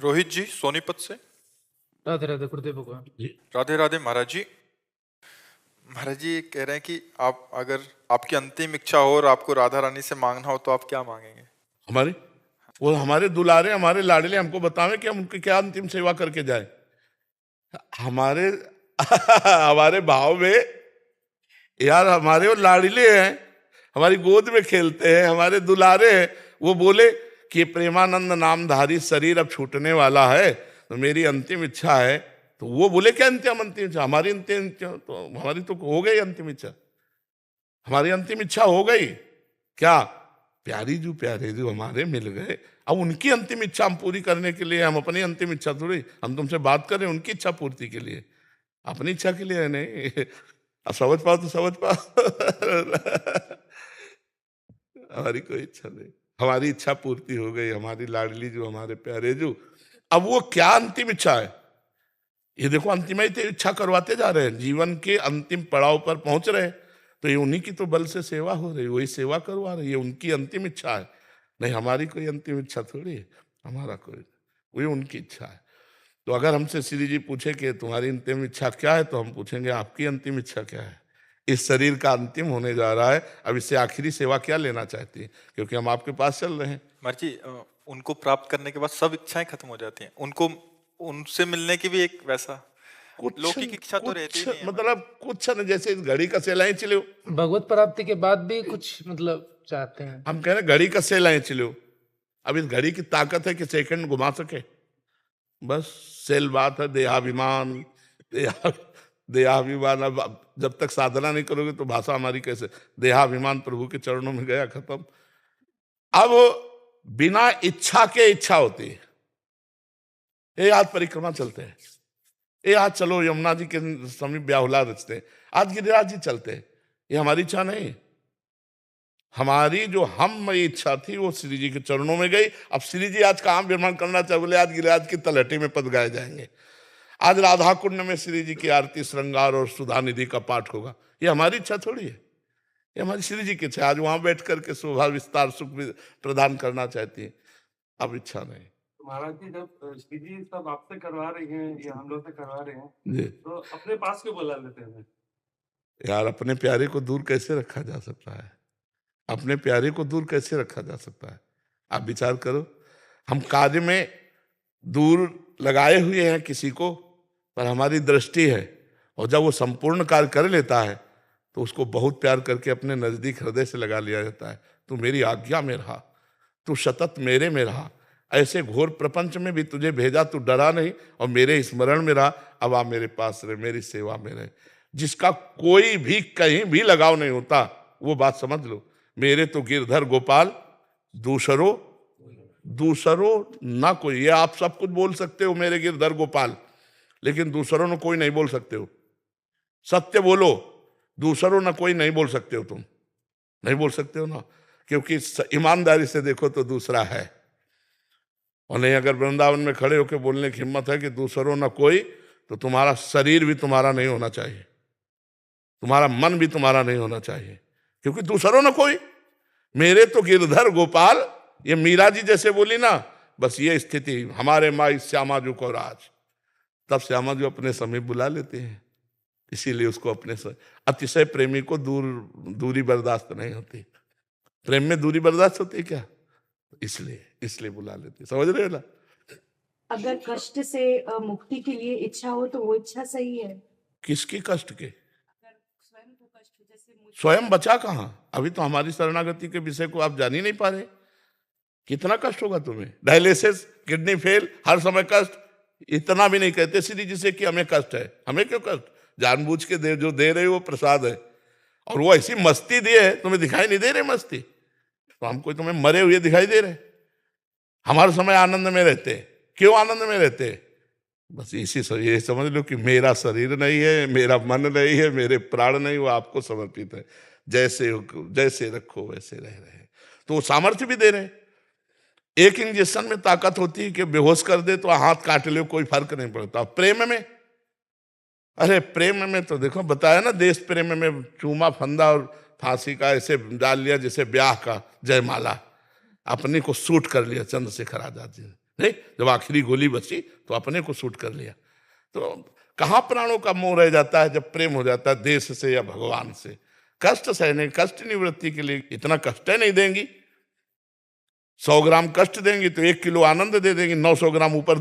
रोहित जी सोनीपत से। राधे राधे गुरुदेव भगवान। राधे राधे महाराज जी। महाराज जी कह रहे हैं कि आप अगर आपकी अंतिम इच्छा हो और आपको राधा रानी से मांगना हो तो आप क्या मांगेंगे? वो हमारे दुलारे, हमारे लाडले हमको बतावे कि हम उनकी क्या अंतिम सेवा करके जाए। हमारे हमारे भाव में यार, हमारे वो लाडले हैं, हमारी गोद में खेलते हैं, हमारे दुलारे हैं। वो बोले कि प्रेमानंद नामधारी शरीर अब छूटने वाला है, तो मेरी अंतिम इच्छा है। तो वो बोले क्या अंतिम इच्छा? हमारी अंतिम इच्छा तो हमारी तो हो गई अंतिम इच्छा। हमारी अंतिम इच्छा हो गई क्या? प्यारे जो हमारे मिल गए। अब उनकी अंतिम इच्छा हम पूरी करने के लिए, हम अपनी अंतिम इच्छा थोड़ी, हम तुमसे बात कर रहे हैं उनकी इच्छा पूर्ति के लिए, अपनी इच्छा के लिए नहीं। अब समझ पाओ तो समझ पाओ। हमारी कोई इच्छा नहीं, हमारी इच्छा पूर्ति हो गई। हमारी लाडली जो, हमारे प्यारे जो, अब वो क्या अंतिम इच्छा है? ये देखो अंतिम इच्छा करवाते जा रहे हैं, जीवन के अंतिम पड़ाव पर पहुंच रहे हैं, तो ये उन्हीं की तो बल से सेवा हो रही, वही सेवा करवा रही है। उनकी अंतिम इच्छा है, नहीं हमारी कोई अंतिम इच्छा थोड़ी है, हमारा कोई, वही उनकी इच्छा है। तो अगर हमसे श्री जी पूछे कि तुम्हारी अंतिम इच्छा क्या है, तो हम पूछेंगे आपकी अंतिम इच्छा क्या है? इस शरीर का अंतिम होने जा रहा है, अब इससे आखिरी सेवा क्या लेना चाहती है? क्योंकि हम आपके पास चल रहे हैं। महाराज जी उनको प्राप्त करने के बाद सब इच्छाएं खत्म हो जाती हैं, उनको उनसे मिलने की भी एक वैसा लौकिक इच्छा तो रहती ही नहीं है। मतलब कुछ न, जैसे इस घड़ी का सेलाएं चिलो, भगवत प्राप्ति के बाद भी कुछ मतलब चाहते हैं। हम कह रहे घड़ी का सेलाएं चिलो। अब इस घड़ी की ताकत है कि सेकंड घुमा सके, बस सेल बात है। देहाभिमान, देहाभिमान। अब जब तक साधना नहीं करोगे तो भाषा हमारी कैसे? देहाभिमान प्रभु के चरणों में गया, खत्म। अब बिना इच्छा के इच्छा होती है। ये आज परिक्रमा चलते हैं, ये आज चलो यमुना जी के समीप ब्याहुला रचते हैं, आज गिरिराज जी चलते हैं, ये हमारी इच्छा नहीं। हमारी जो हम इच्छा थी वो श्री जी के चरणों में गई। अब श्री जी आज काम निर्माण करना चाहे, बोले आज गिरिराज की तलहटी में पद गाए जाएंगे, आज राधा कुंड में श्री जी की आरती श्रृंगार और सुधा निधि का पाठ होगा। ये हमारी इच्छा थोड़ी है, ये हमारी श्री जी की इच्छा। आज वहां बैठ करके शोभा विस्तार सुख प्रदान करना चाहती है, अब इच्छा नहीं। महाराज जी जब श्री जी सब आपसे करवा रही हैं या हम लोग से करवा रहे हैं जी, तो अपने पास क्यों बुला लेते हैं? यार अपने प्यारे को दूर कैसे रखा जा सकता है? अपने प्यारे को दूर कैसे रखा जा सकता है? आप विचार करो। हम कार्य में दूर लगाए हुए हैं किसी को, पर हमारी दृष्टि है, और जब वो संपूर्ण कार्य कर लेता है तो उसको बहुत प्यार करके अपने नजदीक हृदय से लगा लिया जाता है। तू मेरी आज्ञा में रहा, तू सतत मेरे में रहा, ऐसे घोर प्रपंच में भी तुझे भेजा, तू डरा नहीं और मेरे स्मरण में रहा। अब आ मेरे पास रहे, मेरी सेवा में रहे। जिसका कोई भी कहीं भी लगाव नहीं होता, वो बात समझ लो। मेरे तो गिरधर गोपाल, दूसरो ना कोई। ये आप सब कुछ बोल सकते हो मेरे गिरधर गोपाल, लेकिन दूसरों ने कोई नहीं बोल सकते हो। सत्य बोलो, दूसरों ने कोई नहीं बोल सकते हो, तुम नहीं बोल सकते हो ना, क्योंकि ईमानदारी से देखो तो दूसरा है। और नहीं, अगर वृंदावन में खड़े होकर बोलने की हिम्मत है कि दूसरों ना कोई, तो तुम्हारा शरीर भी तुम्हारा नहीं होना चाहिए, तुम्हारा मन भी तुम्हारा नहीं होना चाहिए, क्योंकि दूसरों ना कोई। मेरे तो गिरधर गोपाल, ये मीरा जी जैसे बोली ना, बस ये स्थिति। हमारे माई श्यामा जी को राज, तब श्यामा जी अपने समीप बुला लेते हैं, इसीलिए उसको अपने से। अतिशय प्रेमी को दूरी बर्दाश्त नहीं होती। प्रेम में दूरी बर्दाश्त होती है क्या? इसलिए बुला लेते, समझ रहे हो ना? अगर कष्ट से मुक्ति के लिए इच्छा हो तो वो इच्छा सही है। किसकी कष्ट के? अगर स्वयं को कष्ट, जैसे स्वयं बचा कहाँ? अभी तो हमारी शरणागति के विषय को आप जान ही नहीं पा रहे। कितना कष्ट होगा तुम्हें? डायलिसिस, किडनी फेल, हर समय कष्ट। इतना भी नहीं कहते श्री जी से कि हमें कष्ट है। हमें क्यों कष्ट? जानबूझ के जो दे रहे हो वो प्रसाद है, और वो ऐसी मस्ती दिए है, तुम्हें दिखाई नहीं दे रहे मस्ती, तो हमको तुम्हें मरे हुए दिखाई दे रहे। हमारे समय आनंद में रहते। क्यों आनंद में रहते? बस इसी से ये समझ लो कि मेरा शरीर नहीं है, मेरा मन नहीं है, मेरे प्राण नहीं, वो आपको समर्पित है। जैसे रखो वैसे रह रहे हैं। तो वो सामर्थ्य भी दे रहे। एक इंजेक्शन में ताकत होती है कि बेहोश कर दे तो हाथ काट ले, कोई फर्क नहीं पड़ता। प्रेम में, अरे प्रेम में तो देखो बताया ना, देश प्रेम में चूमा फंदा और फांसी का ऐसे डाल लिया जैसे ब्याह का जयमाला, अपने को सूट कर लिया चंद्रशेखर आजाद जी ने। नहीं, जब आखिरी गोली बची तो अपने को शूट कर लिया। तो कहाँ प्राणों का मोह रह जाता है जब प्रेम हो जाता है देश से या भगवान से। कष्ट सहने, कष्ट निवृत्ति के लिए इतना कष्ट नहीं देंगी। 100 ग्राम कष्ट देंगी तो 1 किलो आनंद दे देंगी, 900 ग्राम ऊपर